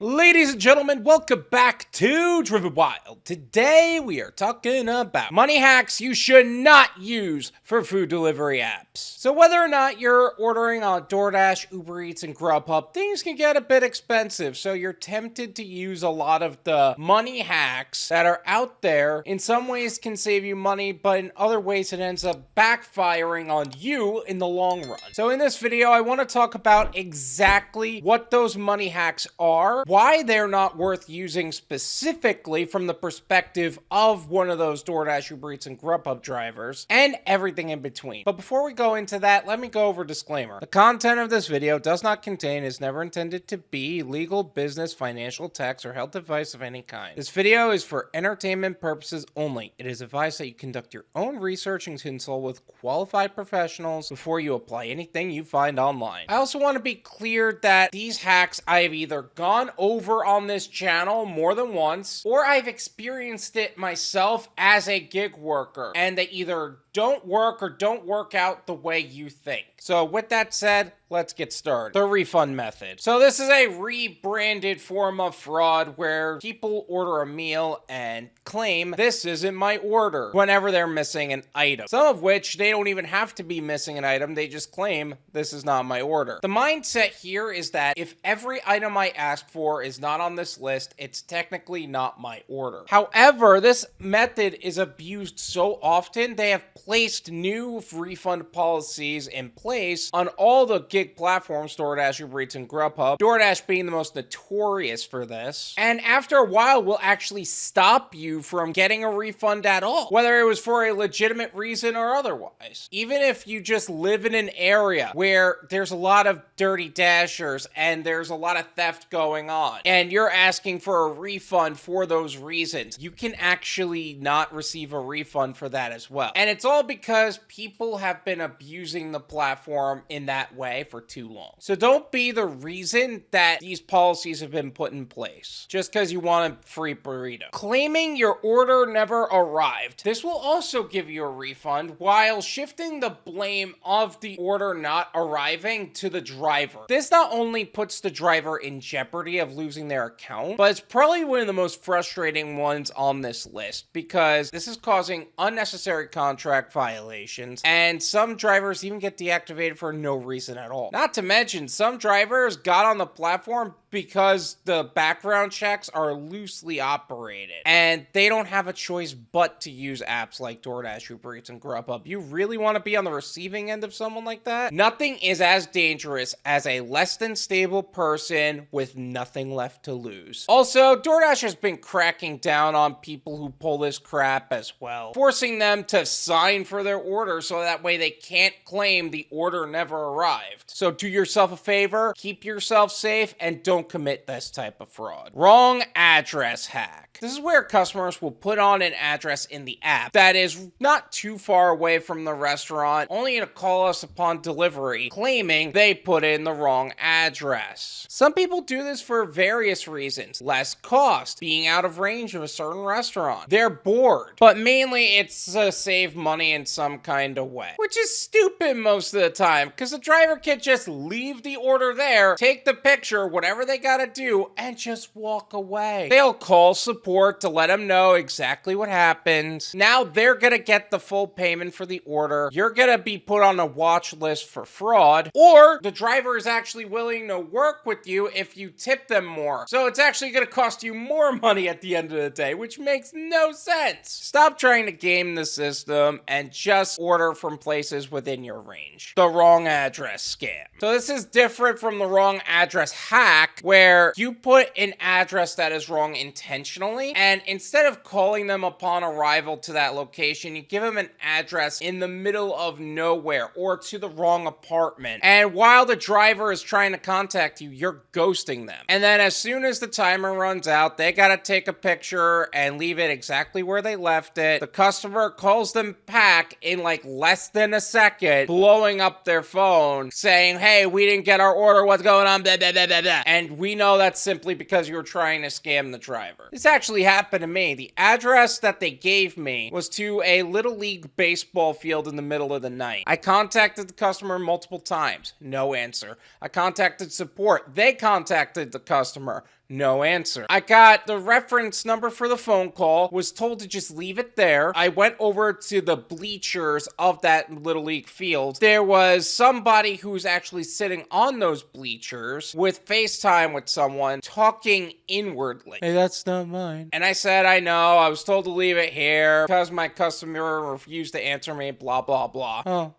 Ladies and gentlemen, welcome back to Driven Wild. Today we are talking about money hacks you should not use for food delivery apps. So whether or not you're ordering on Doordash, UberEats, and Grubhub, things can get a bit expensive, so you're tempted to use a lot of the money hacks that are out there. In some ways can save you money, but in other ways it ends up backfiring on you in the long run. So in this video, I want to talk about exactly what those money hacks are, why they're not worth using specifically from the perspective of one of those Doordash, UberEats, and Grubhub drivers, and everything in between. But before we go into that, let me go over a disclaimer. The content of this video does not contain, is never intended to be, legal, business, financial, tax, or health advice of any kind. This video is for entertainment purposes only. It is advised that you conduct your own research and consult with qualified professionals before you apply anything you find online. I also want to be clear that these hacks I have either gone over on this channel more than once, or I've experienced it myself as a gig worker, and they either don't work or don't work out the way you think. So with that said, let's get started. The refund method. So this is a rebranded form of fraud where people order a meal and claim this isn't my order whenever they're missing an item. Some of which they don't even have to be missing an item, they just claim this is not my order. The mindset here is that if every item I ask for is not on this list, it's technically not my order. However, this method is abused so often, they have placed new refund policies in place on all the gig platforms, Doordash, UberEats, and Grubhub, Doordash being the most notorious for this. And after a while, will actually stop you from getting a refund at all, whether it was for a legitimate reason or otherwise. Even if you just live in an area where there's a lot of dirty dashers and there's a lot of theft going on, and you're asking for a refund for those reasons, you can actually not receive a refund for that as well. And it's all because people have been abusing the platform in that way for too long. So don't be the reason that these policies have been put in place just because you want a free burrito. Claiming your order never arrived. This will also give you a refund while shifting the blame of the order not arriving to the driver. This not only puts the driver in jeopardy of losing their account, but it's probably one of the most frustrating ones on this list because this is causing unnecessary contract violations, and some drivers even get deactivated for no reason at all. Not to mention, some drivers got on the platform because the background checks are loosely operated, and they don't have a choice but to use apps like Doordash, UberEats, and Grubhub. You really want to be on the receiving end of someone like that? Nothing is as dangerous as a less than stable person with nothing left to lose. Also, Doordash has been cracking down on people who pull this crap as well, forcing them to sign for their order so that way they can't claim the order never arrived. So do yourself a favor, keep yourself safe, and don't commit this type of fraud. Wrong address hack. This is where customers will put on an address in the app that is not too far away from the restaurant, only to call us upon delivery, claiming they put in the wrong address. Some people do this for various reasons. Less cost, being out of range of a certain restaurant, they're bored, but mainly it's to save money in some kind of way, which is stupid most of the time because the driver can just leave the order there, take the picture, whatever they gotta do, and just walk away. They'll call support to let them know exactly what happened. Now they're gonna get the full payment for the order. You're gonna be put on a watch list for fraud, or the driver is actually willing to work with you if you tip them more. So it's actually gonna cost you more money at the end of the day, which makes no sense. Stop trying to game the system and just order from places within your range. The wrong address scam. So this is different from the wrong address hack, where you put an address that is wrong intentionally, and instead of calling them upon arrival to that location, you give them an address in the middle of nowhere or to the wrong apartment. And while the driver is trying to contact you, you're ghosting them. And then as soon as the timer runs out, they gotta take a picture and leave it exactly where they left it. The customer calls them back in like less than a second, blowing up their phone, saying, hey, we didn't get our order, what's going on, blah, blah, blah, blah, blah. And we know that's simply because you were trying to scam the driver. This actually happened to me. The address that they gave me was to a Little League baseball field in the middle of the night. I contacted the customer multiple times. No answer. I contacted support. They contacted the customer. No answer. I got the reference number for the phone call, was told to just leave it there. I went over to the bleachers of that Little League field. There was somebody who's actually sitting on those bleachers with FaceTime with someone talking inwardly. Hey, that's not mine. And I said, I know, I was told to leave it here because my customer refused to answer me, blah, blah, blah. Oh.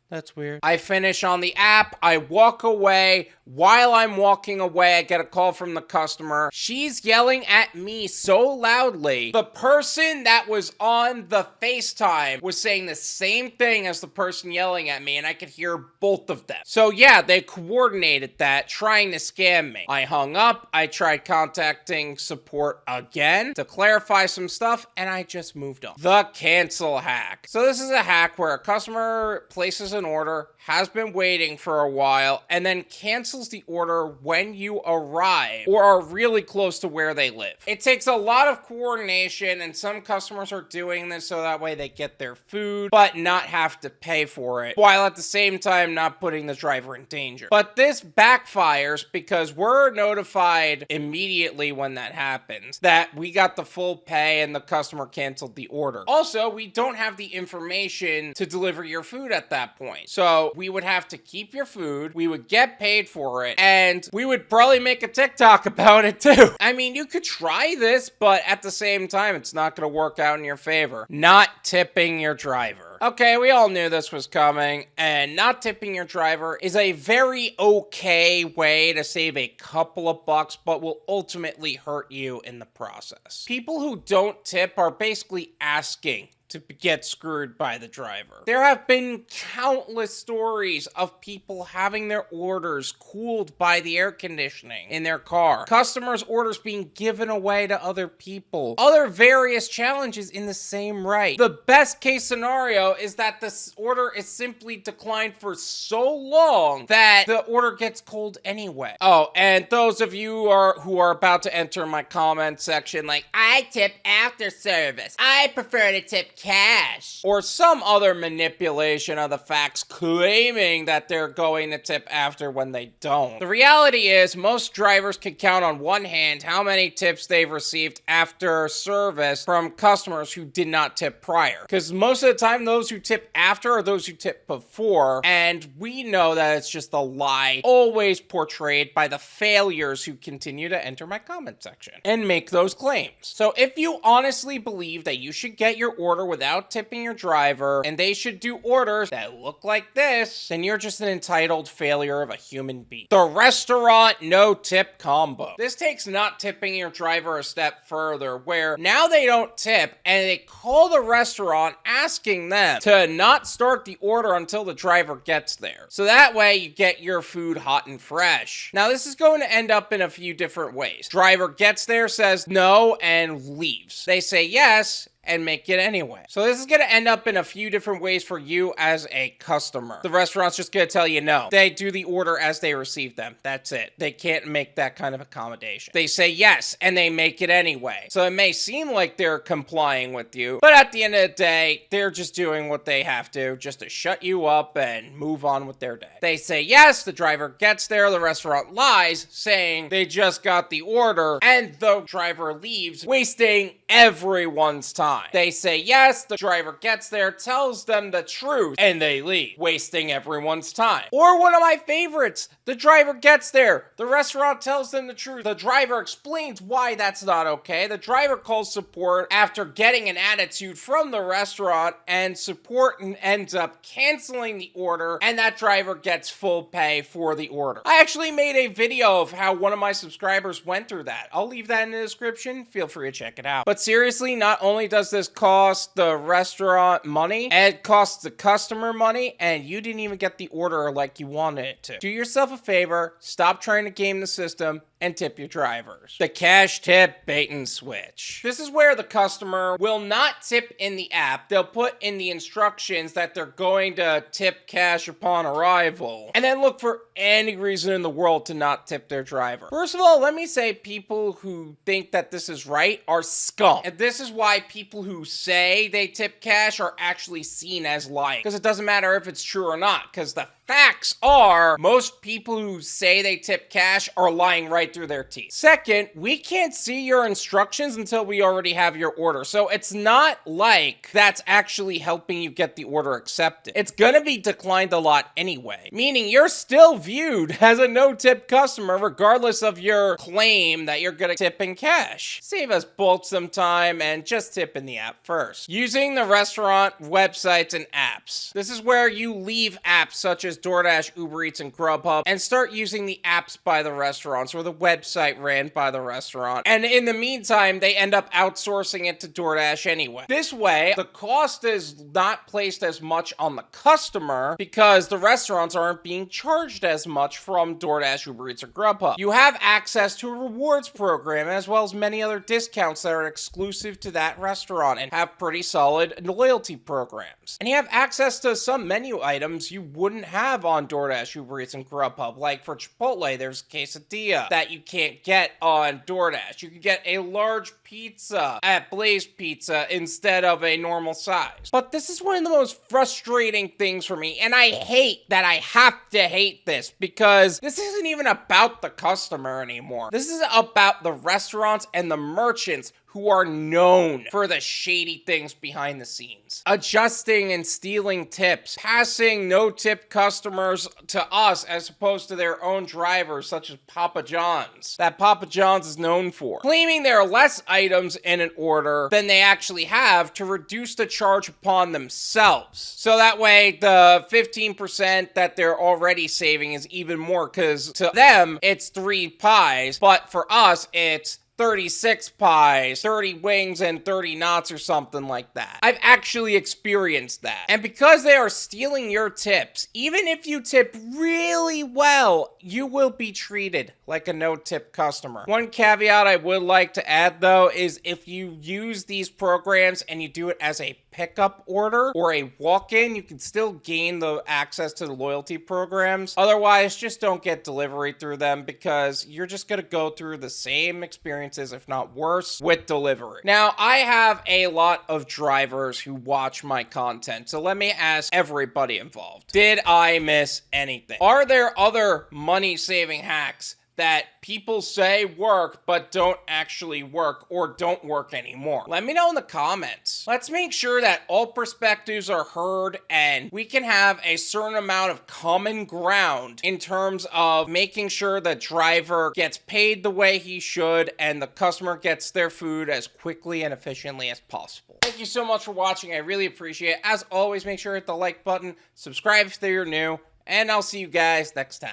That's weird. I finish on the app. I walk away. While I'm walking away, I get a call from the customer. She's yelling at me so loudly. The person that was on the FaceTime was saying the same thing as the person yelling at me, and I could hear both of them. So yeah, they coordinated that, trying to scam me. I hung up. I tried contacting support again to clarify some stuff, and I just moved on. The cancel hack. So this is a hack where a customer places an order, has been waiting for a while, and then cancels the order when you arrive or are really close to where they live. It takes a lot of coordination, and some customers are doing this so that way they get their food but not have to pay for it, while at the same time not putting the driver in danger. But this backfires because we're notified immediately when that happens that we got the full pay and the customer canceled the order. Also, we don't have the information to deliver your food at that point. So we would have to keep your food, we would get paid for it, and we would probably make a TikTok about it too. I mean, you could try this, but at the same time, it's not going to work out in your favor. Not tipping your driver. Okay, we all knew this was coming, and not tipping your driver is a very okay way to save a couple of bucks, but will ultimately hurt you in the process. People who don't tip are basically asking to get screwed by the driver. There have been countless stories of people having their orders cooled by the air conditioning in their car, customers' orders being given away to other people, other various challenges in the same right. The best case scenario is that this order is simply declined for so long that the order gets cold anyway. Oh, and those of you who are about to enter my comment section like, I tip after service, I prefer to tip cash, or some other manipulation of the facts claiming that they're going to tip after when they don't. The reality is most drivers can count on one hand how many tips they've received after service from customers who did not tip prior, because most of the time those who tip after are those who tip before, and we know that it's just a lie always portrayed by the failures who continue to enter my comment section and make those claims. So if you honestly believe that you should get your order without tipping your driver, and they should do orders that look like this, then you're just an entitled failure of a human being. The restaurant no tip combo. This takes not tipping your driver a step further, where now they don't tip, and they call the restaurant asking them to not start the order until the driver gets there. So that way you get your food hot and fresh. Now this is going to end up in a few different ways. Driver gets there, says no, and leaves. They say yes, and make it anyway. So this is going to end up in a few different ways for you as a customer. The restaurant's just going to tell you no. They do the order as they receive them. That's it. They can't make that kind of accommodation. They say yes, and they make it anyway. So it may seem like they're complying with you, but at the end of the day, they're just doing what they have to just to shut you up and move on with their day. They say yes, the driver gets there, the restaurant lies, saying they just got the order, and the driver leaves, wasting everyone's time. They say yes, the driver gets there, tells them the truth, and they leave, wasting everyone's time. Or one of my favorites, the driver gets there, the restaurant tells them the truth, the driver explains why that's not okay, the driver calls support after getting an attitude from the restaurant, and support ends up canceling the order, and that driver gets full pay for the order. I actually made a video of how one of my subscribers went through that. I'll leave that in the description, feel free to check it out. But seriously, not only does this cost the restaurant money, it costs the customer money, and you didn't even get the order like you wanted it to. Do yourself a favor, stop trying to game the system, and tip your drivers. The cash tip bait and switch. This is where the customer will not tip in the app. They'll put in the instructions that they're going to tip cash upon arrival, and then look for any reason in the world to not tip their driver. First of all, let me say people who think that this is right are scum. And this is why people who say they tip cash are actually seen as lying. Because it doesn't matter if it's true or not, because the facts are most people who say they tip cash are lying right through their teeth. Second, we can't see your instructions until we already have your order. So it's not like that's actually helping you get the order accepted. It's gonna be declined a lot anyway, meaning you're still viewed as a no-tip customer regardless of your claim that you're gonna tip in cash. Save us both some time and just tip in the app first. Using the restaurant websites and apps. This is where you leave apps such as Doordash, UberEats, and Grubhub and start using the apps by the restaurants or the website ran by the restaurant. And in the meantime, they end up outsourcing it to Doordash anyway. This way, the cost is not placed as much on the customer because the restaurants aren't being charged as much from Doordash, UberEats, or Grubhub. You have access to a rewards program as well as many other discounts that are exclusive to that restaurant and have pretty solid loyalty programs. And you have access to some menu items you wouldn't have on Doordash, UberEats, and Grubhub. Like for Chipotle, there's quesadilla that you can't get on DoorDash. You can get a large pizza at Blaze Pizza instead of a normal size. But this is one of the most frustrating things for me, and I hate that I have to hate this because this isn't even about the customer anymore. This is about the restaurants and the merchants who are known for the shady things behind the scenes. Adjusting and stealing tips, passing no-tip customers to us as opposed to their own drivers, such as Papa John's, that Papa John's is known for. Claiming there are less items in an order than they actually have to reduce the charge upon themselves. So that way, the 15% that they're already saving is even more, because to them, it's 3 pies, but for us, it's 36 pies, 30 wings, and 30 knots or something like that. I've actually experienced that. And because they are stealing your tips, even if you tip really well, you will be treated like a no-tip customer. One caveat I would like to add though is if you use these programs and you do it as a pickup order or a walk-in, you can still gain the access to the loyalty programs. Otherwise, just don't get delivery through them because you're just gonna go through the same experiences, if not worse, with delivery. Now, I have a lot of drivers who watch my content, so let me ask everybody involved. Did I miss anything? Are there other money-saving hacks that people say work but don't actually work or don't work anymore? Let me know in the comments. Let's make sure that all perspectives are heard and we can have a certain amount of common ground in terms of making sure the driver gets paid the way he should and the customer gets their food as quickly and efficiently as possible. Thank you so much for watching. I really appreciate it. As always, make sure to hit the like button, subscribe if you're new, and I'll see you guys next time.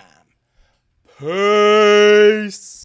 Peace.